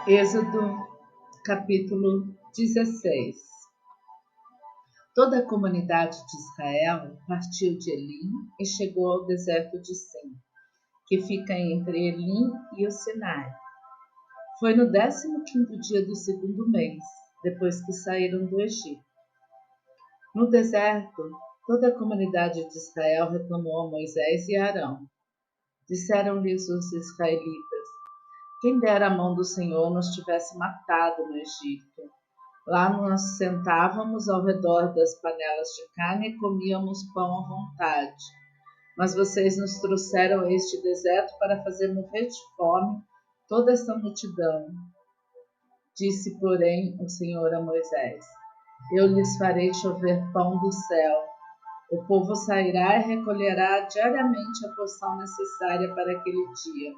Êxodo, capítulo 16. Toda a comunidade de Israel partiu de Elim e chegou ao deserto de Sin, que fica entre Elim e o Sinai. Foi no 15º dia do segundo mês, depois que saíram do Egito. No deserto, toda a comunidade de Israel reclamou a Moisés e Arão. Disseram-lhes os israelitas: quem dera a mão do Senhor nos tivesse matado no Egito. Lá nós sentávamos ao redor das panelas de carne e comíamos pão à vontade. Mas vocês nos trouxeram a este deserto para fazer morrer de fome toda esta multidão. Disse, porém, o Senhor a Moisés: eu lhes farei chover pão do céu. O povo sairá e recolherá diariamente a porção necessária para aquele dia.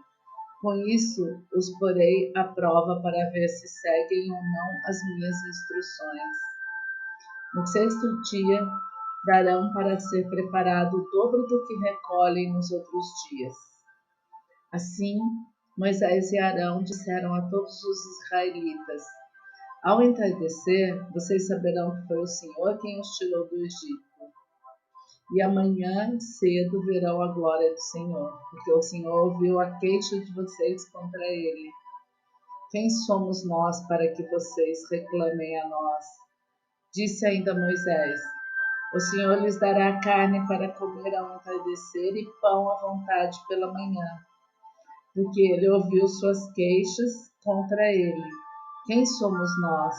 Com isso, os porei à prova para ver se seguem ou não as minhas instruções. No 6º dia, darão para ser preparado o dobro do que recolhem nos outros dias. Assim, Moisés e Arão disseram a todos os israelitas: ao entardecer, vocês saberão que foi o Senhor quem os tirou do Egito. E amanhã cedo verão a glória do Senhor, porque o Senhor ouviu a queixa de vocês contra ele. Quem somos nós para que vocês reclamem a nós? Disse ainda Moisés: o Senhor lhes dará carne para comer ao entardecer e pão à vontade pela manhã, porque ele ouviu suas queixas contra ele. Quem somos nós?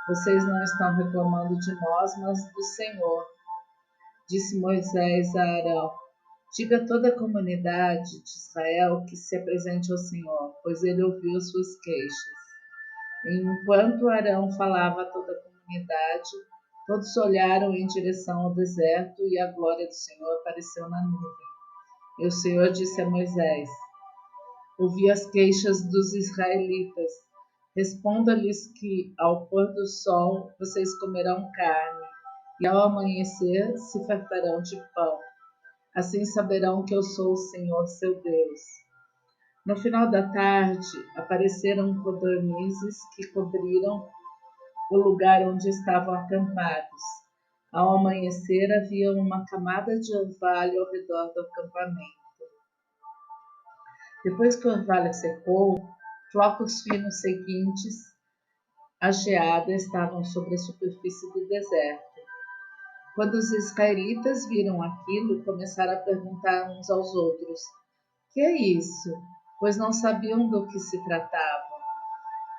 Vocês não estão reclamando de nós, mas do Senhor. Disse Moisés a Arão: diga a toda a comunidade de Israel que se apresente ao Senhor, pois ele ouviu suas queixas. Enquanto Arão falava a toda a comunidade, todos olharam em direção ao deserto e a glória do Senhor apareceu na nuvem. E o Senhor disse a Moisés: ouvi as queixas dos israelitas. Responda-lhes que ao pôr do sol vocês comerão carne, e ao amanhecer se fartarão de pão. Assim saberão que eu sou o Senhor, seu Deus. No final da tarde, apareceram codornizes que cobriram o lugar onde estavam acampados. Ao amanhecer, havia uma camada de orvalho ao redor do acampamento. Depois que o orvalho secou, flocos finos seguintes à geada estavam sobre a superfície do deserto. Quando os israelitas viram aquilo, começaram a perguntar uns aos outros: que é isso? Pois não sabiam do que se tratava.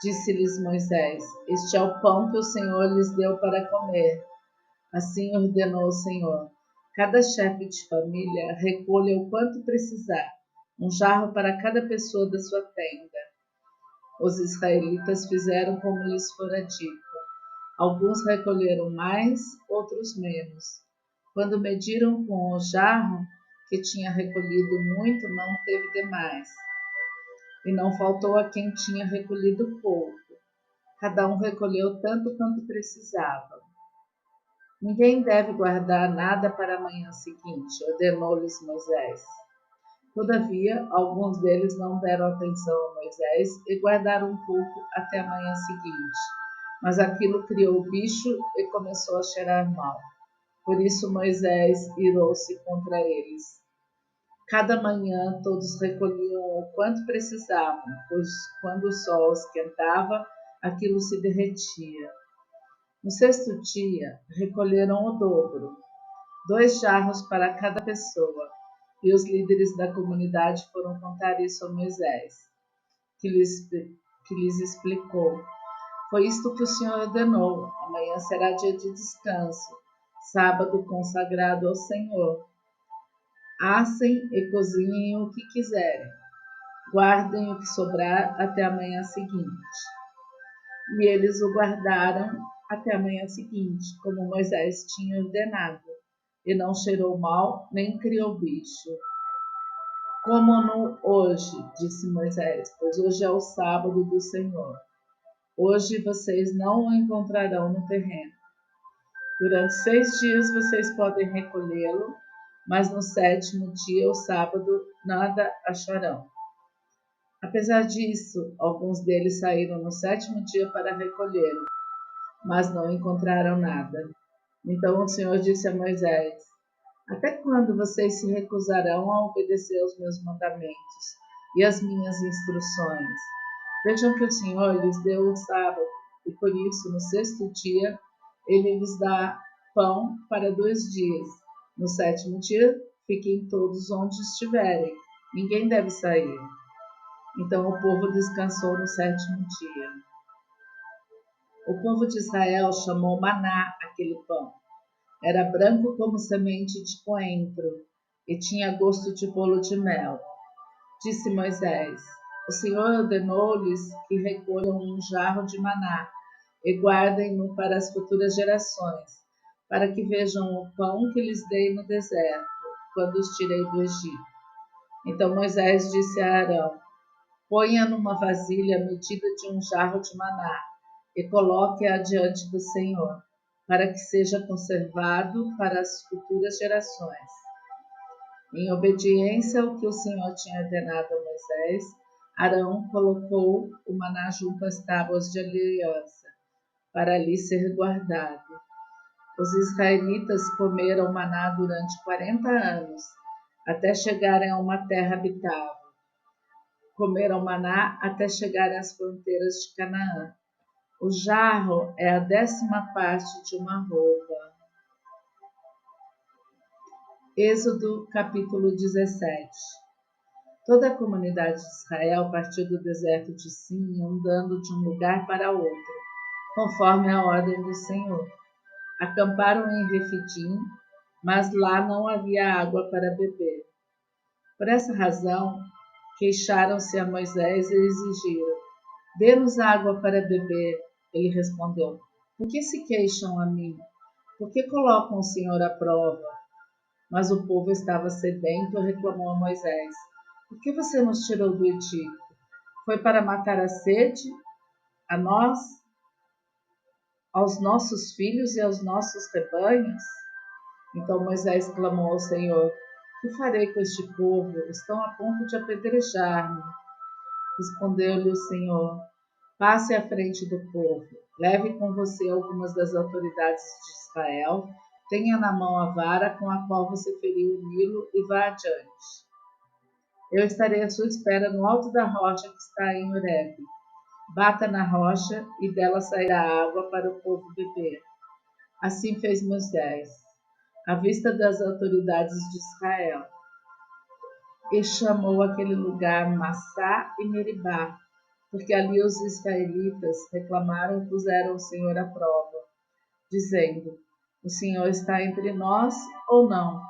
Disse-lhes Moisés: este é o pão que o Senhor lhes deu para comer. Assim ordenou o Senhor: cada chefe de família recolha o quanto precisar, um jarro para cada pessoa da sua tenda. Os israelitas fizeram como lhes fora dito. Alguns recolheram mais, outros menos. Quando mediram com o jarro, que tinha recolhido muito, não teve demais. E não faltou a quem tinha recolhido pouco. Cada um recolheu tanto quanto precisava. Ninguém deve guardar nada para a manhã seguinte, ordenou-lhes Moisés. Todavia, alguns deles não deram atenção a Moisés e guardaram um pouco até a manhã seguinte. Mas aquilo criou bicho e começou a cheirar mal. Por isso Moisés irou-se contra eles. Cada manhã todos recolhiam o quanto precisavam, pois quando o sol esquentava, aquilo se derretia. No 6º dia, recolheram o dobro, 2 jarros para cada pessoa, e os líderes da comunidade foram contar isso a Moisés, que lhes explicou: foi isto que o Senhor ordenou, amanhã será dia de descanso, sábado consagrado ao Senhor. Assem e cozinhem o que quiserem, guardem o que sobrar até a manhã seguinte. E eles o guardaram até a manhã seguinte, como Moisés tinha ordenado, e não cheirou mal, nem criou bicho. Comam-no hoje, disse Moisés, pois hoje é o sábado do Senhor. Hoje vocês não o encontrarão no terreno. Durante 6 dias vocês podem recolhê-lo, mas no 7º dia, o sábado, nada acharão. Apesar disso, alguns deles saíram no 7º dia para recolhê-lo, mas não encontraram nada. Então o Senhor disse a Moisés: Até quando vocês se recusarão a obedecer aos meus mandamentos e às minhas instruções? Vejam que o Senhor lhes deu o sábado, e por isso, no 6º dia, ele lhes dá pão para 2 dias. No 7º dia, fiquem todos onde estiverem. Ninguém deve sair. Então o povo descansou no 7º dia. O povo de Israel chamou maná aquele pão. Era branco como semente de coentro e tinha gosto de bolo de mel. Disse Moisés: O Senhor ordenou-lhes que recolham um jarro de maná e guardem-no para as futuras gerações, para que vejam o pão que lhes dei no deserto, quando os tirei do Egito. Então Moisés disse a Arão: Ponha numa vasilha a medida de um jarro de maná e coloque-a diante do Senhor, para que seja conservado para as futuras gerações. Em obediência ao que o Senhor tinha ordenado a Moisés, Arão colocou o maná junto às tábuas de aliança, para ali ser guardado. Os israelitas comeram maná durante 40 anos, até chegarem a uma terra habitável. Comeram maná até chegarem às fronteiras de Canaã. O jarro é a 10ª parte de uma roupa. Êxodo capítulo 17. Toda a comunidade de Israel partiu do deserto de Sim, andando de um lugar para outro, conforme a ordem do Senhor. Acamparam em Refidim, mas lá não havia água para beber. Por essa razão, queixaram-se a Moisés e exigiram: Dê-nos água para beber. Ele respondeu: Por que se queixam a mim? Por que colocam o Senhor à prova? Mas o povo estava sedento e reclamou a Moisés: Por que você nos tirou do Egito? Foi para matar a sede, a nós, aos nossos filhos e aos nossos rebanhos? Então Moisés clamou ao Senhor: Que farei com este povo? Estão a ponto de apedrejar-me. Respondeu-lhe o Senhor: Passe à frente do povo, leve com você algumas das autoridades de Israel, tenha na mão a vara com a qual você feriu o Nilo e vá adiante. Eu estarei à sua espera no alto da rocha que está em Horebe. Bata na rocha e dela sairá água para o povo beber. Assim fez Moisés, à vista das autoridades de Israel, e chamou aquele lugar Massá e Meribá, porque ali os israelitas reclamaram e puseram o Senhor à prova, dizendo: O Senhor está entre nós ou não?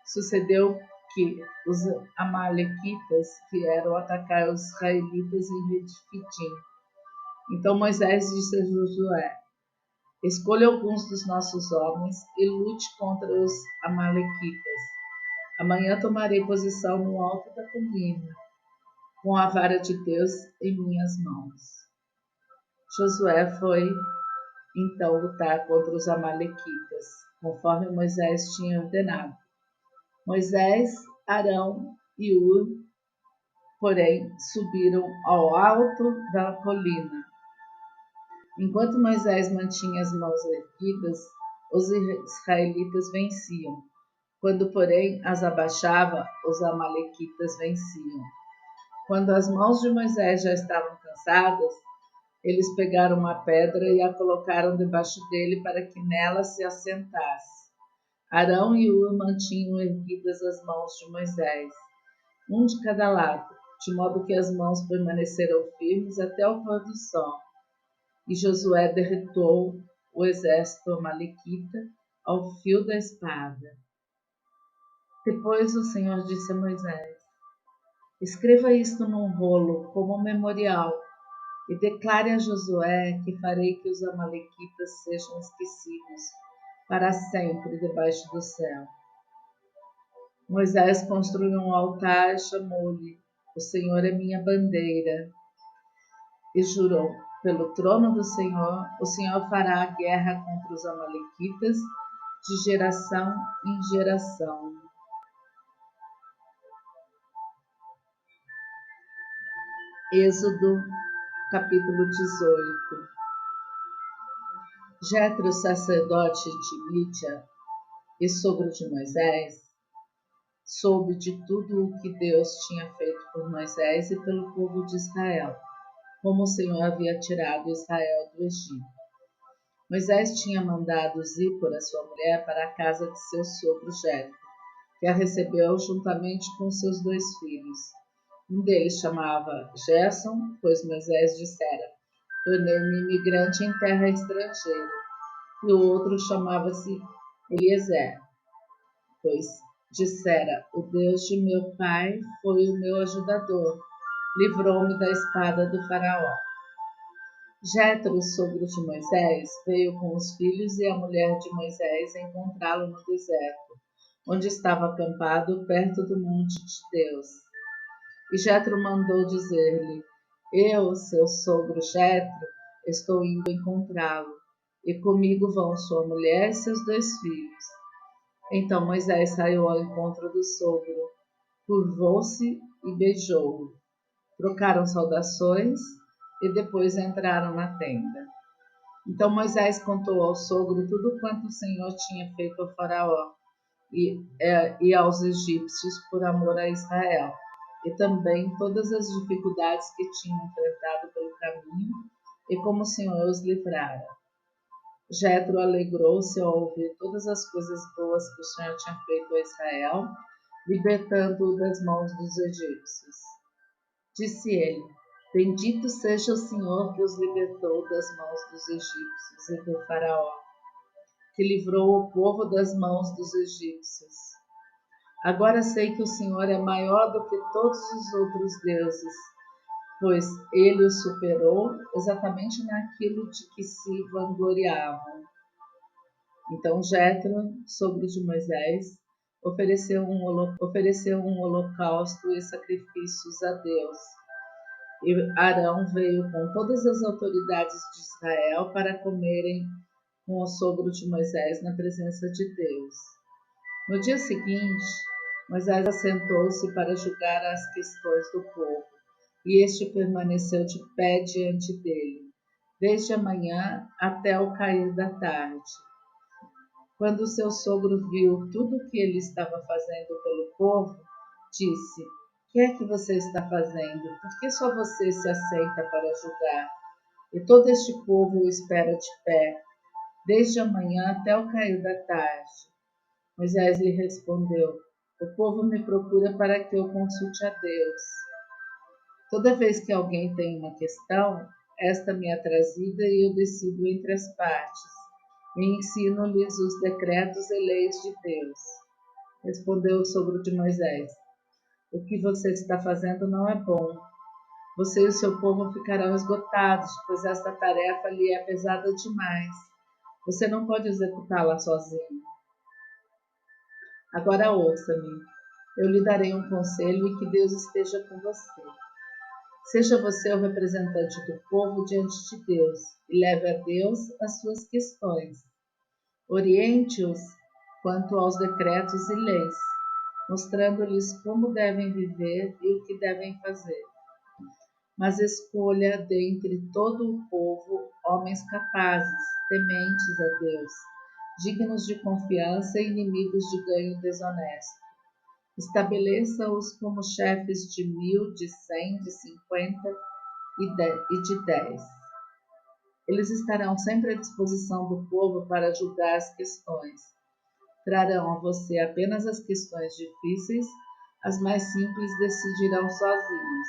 Sucedeu que os amalequitas vieram atacar os israelitas em Refidim. Então Moisés disse a Josué: Escolha alguns dos nossos homens e lute contra os amalequitas. Amanhã tomarei posição no alto da colina, com a vara de Deus em minhas mãos. Josué foi então lutar contra os amalequitas, conforme Moisés tinha ordenado. Moisés, Arão e Hur, porém, subiram ao alto da colina. Enquanto Moisés mantinha as mãos erguidas, os israelitas venciam. Quando, porém, as abaixava, os amalequitas venciam. Quando as mãos de Moisés já estavam cansadas, eles pegaram uma pedra e a colocaram debaixo dele para que nela se assentasse. Arão e Hur mantinham erguidas as mãos de Moisés, um de cada lado, de modo que as mãos permaneceram firmes até o pôr do sol. E Josué derrotou o exército amalequita ao fio da espada. Depois o Senhor disse a Moisés: Escreva isto num rolo como memorial e declare a Josué que farei que os amalequitas sejam esquecidos para sempre debaixo do céu. Moisés construiu um altar e chamou-lhe: O Senhor é minha bandeira. E jurou: Pelo trono do Senhor, o Senhor fará a guerra contra os amalequitas de geração em geração. Êxodo, capítulo 18. Jetro, sacerdote de Mídia e sogro de Moisés, soube de tudo o que Deus tinha feito por Moisés e pelo povo de Israel, como o Senhor havia tirado Israel do Egito. Moisés tinha mandado Zípora, sua mulher, para a casa de seu sogro Jetro, que a recebeu juntamente com seus 2 filhos. Um deles chamava Gerson, pois Moisés dissera: tornei-me imigrante em terra estrangeira. E o outro chamava-se Eliezer, pois dissera: o Deus de meu pai foi o meu ajudador, livrou-me da espada do faraó. Jetro, sogro de Moisés, veio com os filhos e a mulher de Moisés encontrá-lo no deserto, onde estava acampado perto do monte de Deus. E Jetro mandou dizer-lhe: eu, seu sogro Jetro, estou indo encontrá-lo, e comigo vão sua mulher e seus 2 filhos. Então Moisés saiu ao encontro do sogro, curvou-se e beijou-o. Trocaram saudações e depois entraram na tenda. Então Moisés contou ao sogro tudo quanto o Senhor tinha feito ao faraó e aos egípcios por amor a Israel, e também todas as dificuldades que tinham enfrentado pelo caminho e como o Senhor os livrara. Jetro alegrou-se ao ouvir todas as coisas boas que o Senhor tinha feito a Israel, libertando-o das mãos dos egípcios. Disse ele: bendito seja o Senhor que os libertou das mãos dos egípcios e do faraó, que livrou o povo das mãos dos egípcios. Agora sei que o Senhor é maior do que todos os outros deuses, pois ele o superou exatamente naquilo de que se vangloriavam. Então Jetro, sogro de Moisés, ofereceu um holocausto e sacrifícios a Deus. E Arão veio com todas as autoridades de Israel para comerem com o sogro de Moisés na presença de Deus. No dia seguinte, Moisés assentou-se para julgar as questões do povo, e este permaneceu de pé diante dele, desde a manhã até o cair da tarde. Quando seu sogro viu tudo o que ele estava fazendo pelo povo, disse: que é que você está fazendo? Por que só você se assenta para julgar? E todo este povo o espera de pé, desde a manhã até o cair da tarde. Moisés lhe respondeu: o povo me procura para que eu consulte a Deus. Toda vez que alguém tem uma questão, esta me é trazida e eu decido entre as partes, e ensino-lhes os decretos e leis de Deus. Respondeu o sogro de Moisés: o que você está fazendo não é bom. Você e o seu povo ficarão esgotados, pois esta tarefa lhe é pesada demais. Você não pode executá-la sozinho. Agora ouça-me. Eu lhe darei um conselho e que Deus esteja com você. Seja você o representante do povo diante de Deus e leve a Deus as suas questões. Oriente-os quanto aos decretos e leis, mostrando-lhes como devem viver e o que devem fazer. Mas escolha dentre todo o povo homens capazes, tementes a Deus, dignos de confiança e inimigos de ganho desonesto. Estabeleça-os como chefes de 1.000, de 100, de 50 e de 10. Eles estarão sempre à disposição do povo para julgar as questões. Trarão a você apenas as questões difíceis, as mais simples decidirão sozinhos.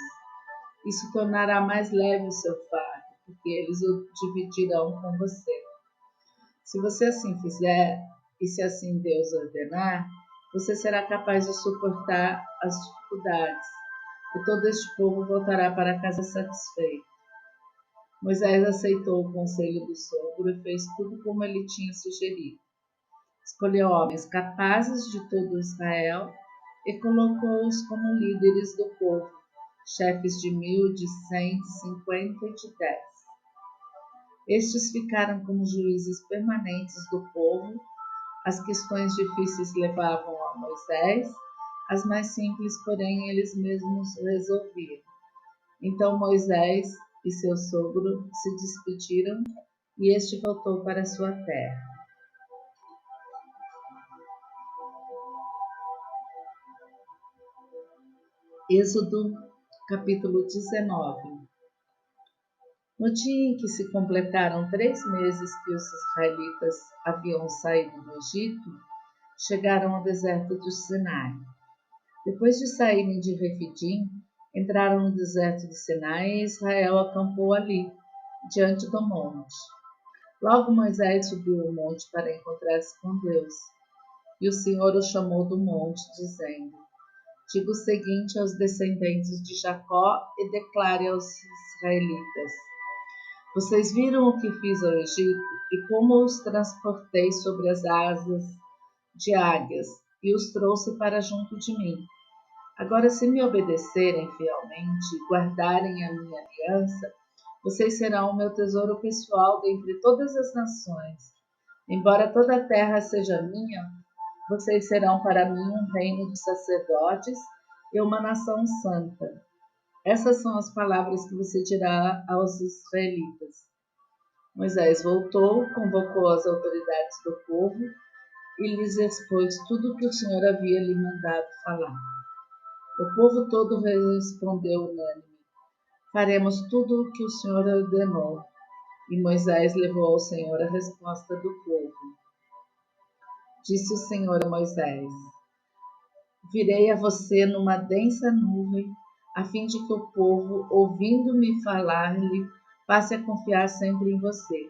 Isso tornará mais leve o seu fardo, porque eles o dividirão com você. Se você assim fizer, e se assim Deus ordenar, você será capaz de suportar as dificuldades, e todo este povo voltará para casa satisfeito. Moisés aceitou o conselho do sogro e fez tudo como ele tinha sugerido. Escolheu homens capazes de todo Israel e colocou-os como líderes do povo, chefes de 1.000, de 100, de 50 e de 10. Estes ficaram como juízes permanentes do povo. As questões difíceis levavam a Moisés, as mais simples, porém, eles mesmos resolviam. Então Moisés e seu sogro se despediram e este voltou para sua terra. Êxodo, capítulo 19. No dia em que se completaram 3 meses que os israelitas haviam saído do Egito, chegaram ao deserto do Sinai. Depois de saírem de Refidim, entraram no deserto de Sinai e Israel acampou ali, diante do monte. Logo Moisés subiu o monte para encontrar-se com Deus. E o Senhor o chamou do monte, dizendo: Diga o seguinte aos descendentes de Jacó e declare aos israelitas: Vocês viram o que fiz ao Egito e como os transportei sobre as asas de águias e os trouxe para junto de mim. Agora, se me obedecerem fielmente e guardarem a minha aliança, vocês serão o meu tesouro pessoal dentre todas as nações. Embora toda a terra seja minha, vocês serão para mim um reino de sacerdotes e uma nação santa. Essas são as palavras que você dirá aos israelitas. Moisés voltou, convocou as autoridades do povo e lhes expôs tudo o que o Senhor havia lhe mandado falar. O povo todo respondeu unânime: Faremos tudo o que o Senhor ordenou. E Moisés levou ao Senhor a resposta do povo. Disse o Senhor a Moisés: Virei a você numa densa nuvem, a fim de que o povo, ouvindo-me falar-lhe, passe a confiar sempre em você.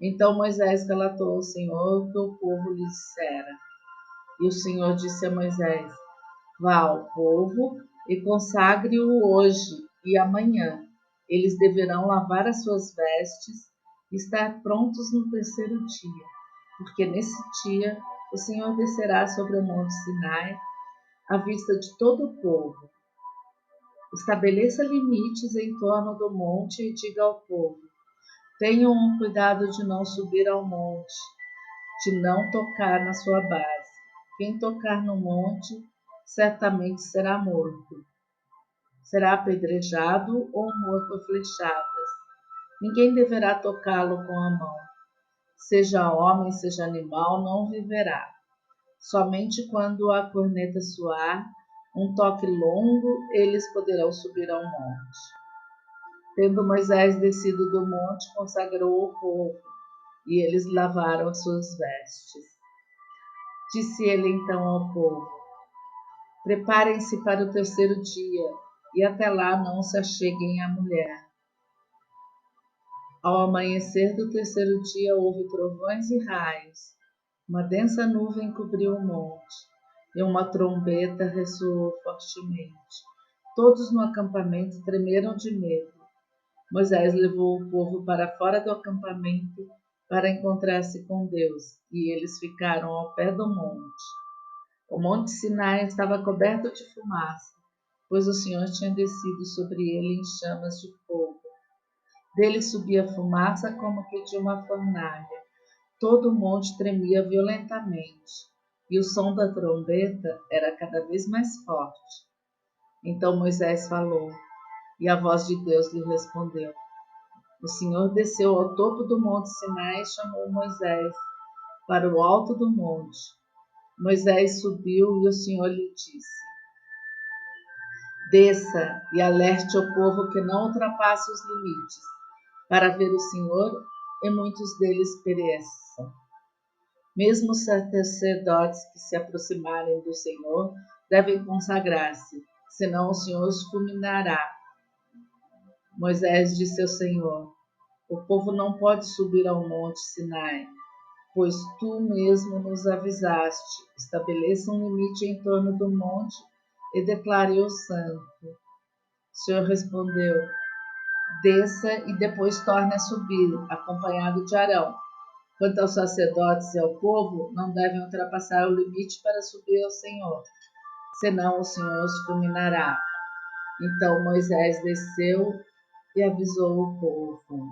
Então Moisés relatou ao Senhor o que o povo lhe dissera. E o Senhor disse a Moisés: Vá ao povo e consagre-o hoje e amanhã. Eles deverão lavar as suas vestes e estar prontos no 3º dia, porque nesse dia o Senhor descerá sobre o monte Sinai à vista de todo o povo. Estabeleça limites em torno do monte e diga ao povo: Tenham cuidado de não subir ao monte, de não tocar na sua base. Quem tocar no monte certamente será morto. Será apedrejado ou morto a flechadas. Ninguém deverá tocá-lo com a mão. Seja homem, seja animal, não viverá. Somente quando a corneta soar, um toque longo, eles poderão subir ao monte. Tendo Moisés descido do monte, consagrou o povo, e eles lavaram as suas vestes. Disse ele então ao povo: Preparem-se para o 3º dia, e até lá não se acheguem à mulher. Ao amanhecer do 3º dia houve trovões e raios. Uma densa nuvem cobriu o monte, e uma trombeta ressoou fortemente. Todos no acampamento tremeram de medo. Moisés levou o povo para fora do acampamento para encontrar-se com Deus, e eles ficaram ao pé do monte. O monte Sinai estava coberto de fumaça, pois o Senhor tinha descido sobre ele em chamas de fogo. Dele subia fumaça como que de uma fornalha. Todo o monte tremia violentamente, e o som da trombeta era cada vez mais forte. Então Moisés falou, e a voz de Deus lhe respondeu. O Senhor desceu ao topo do monte Sinai e chamou Moisés para o alto do monte. Moisés subiu e o Senhor lhe disse: Desça e alerte o povo que não ultrapasse os limites, para ver o Senhor e muitos deles pereçam. Mesmo os sacerdotes que se aproximarem do Senhor devem consagrar-se, senão o Senhor os fulminará. Moisés disse ao Senhor: O povo não pode subir ao monte Sinai, pois tu mesmo nos avisaste. Estabeleça um limite em torno do monte e declare-o santo. O Senhor respondeu: Desça e depois torne a subir, acompanhado de Arão. Quanto aos sacerdotes e ao povo, não devem ultrapassar o limite para subir ao Senhor, senão o Senhor os fulminará. Então Moisés desceu e avisou o povo.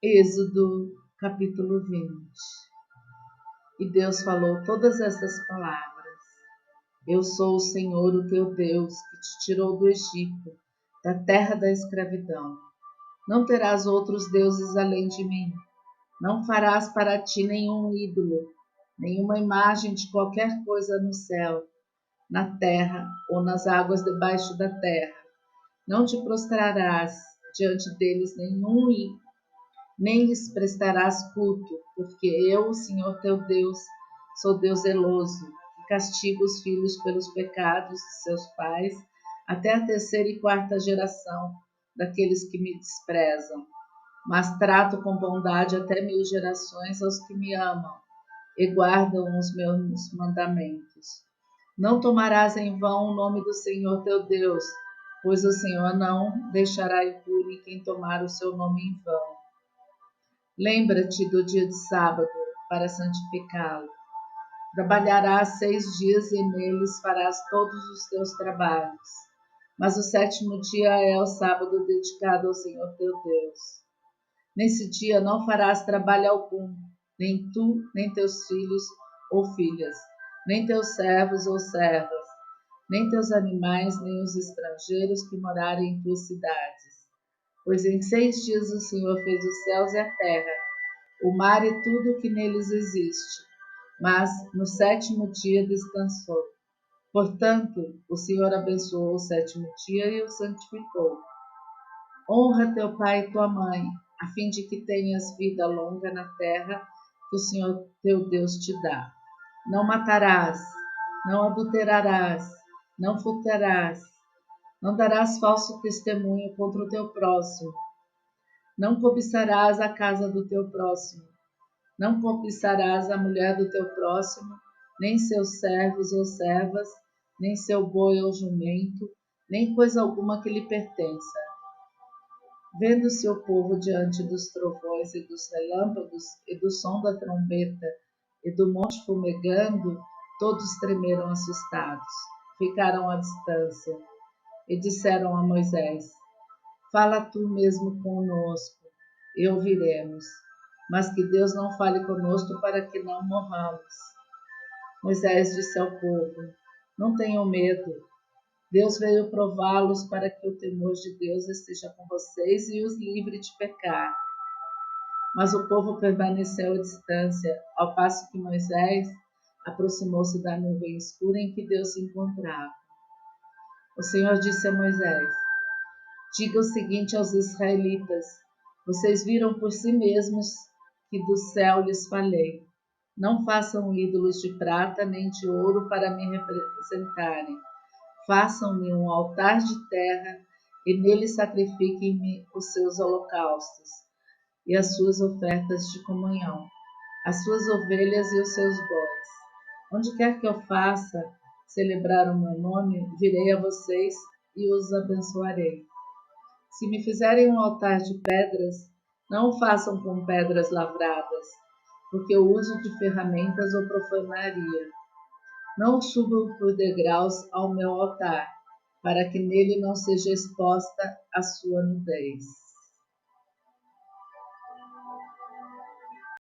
Êxodo, capítulo 20. E Deus falou todas essas palavras. Eu sou o Senhor, o teu Deus, que te tirou do Egito, da terra da escravidão. Não terás outros deuses além de mim. Não farás para ti nenhum ídolo, nenhuma imagem de qualquer coisa no céu, na terra ou nas águas debaixo da terra. Não te prostrarás diante deles nem lhes prestarás culto, porque eu, o Senhor teu Deus, sou Deus zeloso, que castigo os filhos pelos pecados de seus pais, até a terceira e quarta geração daqueles que me desprezam. Mas trato com bondade até 1000 gerações aos que me amam e guardam os meus mandamentos. Não tomarás em vão o nome do Senhor teu Deus, pois o Senhor não deixará impune quem tomar o seu nome em vão. Lembra-te do dia de sábado, para santificá-lo. Trabalharás 6 dias e neles farás todos os teus trabalhos. Mas o 7º dia é o sábado dedicado ao Senhor teu Deus. Nesse dia não farás trabalho algum, nem tu, nem teus filhos ou filhas, nem teus servos ou servas, nem teus animais, nem os estrangeiros que morarem em tuas cidades. Pois em 6 dias o Senhor fez os céus e a terra, o mar e tudo o que neles existe, mas no 7º dia descansou. Portanto, o Senhor abençoou o 7º dia e o santificou. Honra teu pai e tua mãe, a fim de que tenhas vida longa na terra que o Senhor teu Deus te dá. Não matarás, não adulterarás, não furtarás, não darás falso testemunho contra o teu próximo, não cobiçarás a casa do teu próximo, não cobiçarás a mulher do teu próximo, nem seus servos ou servas, nem seu boi ou jumento, nem coisa alguma que lhe pertença. Vendo-se o povo diante dos trovões e dos relâmpagos, e do som da trombeta, e do monte fumegando, todos tremeram assustados, ficaram à distância, e disseram a Moisés: Fala tu mesmo conosco, e ouviremos, mas que Deus não fale conosco para que não morramos. Moisés disse ao povo: Não tenham medo. Deus veio prová-los para que o temor de Deus esteja com vocês e os livre de pecar. Mas o povo permaneceu à distância, ao passo que Moisés aproximou-se da nuvem escura em que Deus se encontrava. O Senhor disse a Moisés: Diga o seguinte aos israelitas: Vocês viram por si mesmos que do céu lhes falei. Não façam ídolos de prata nem de ouro para me representarem. Façam-me um altar de terra e nele sacrifiquem-me os seus holocaustos e as suas ofertas de comunhão, as suas ovelhas e os seus bois. Onde quer que eu faça celebrar o meu nome, virei a vocês e os abençoarei. Se me fizerem um altar de pedras, não o façam com pedras lavradas, porque o uso de ferramentas o profanaria. Não subam por degraus ao meu altar, para que nele não seja exposta a sua nudez.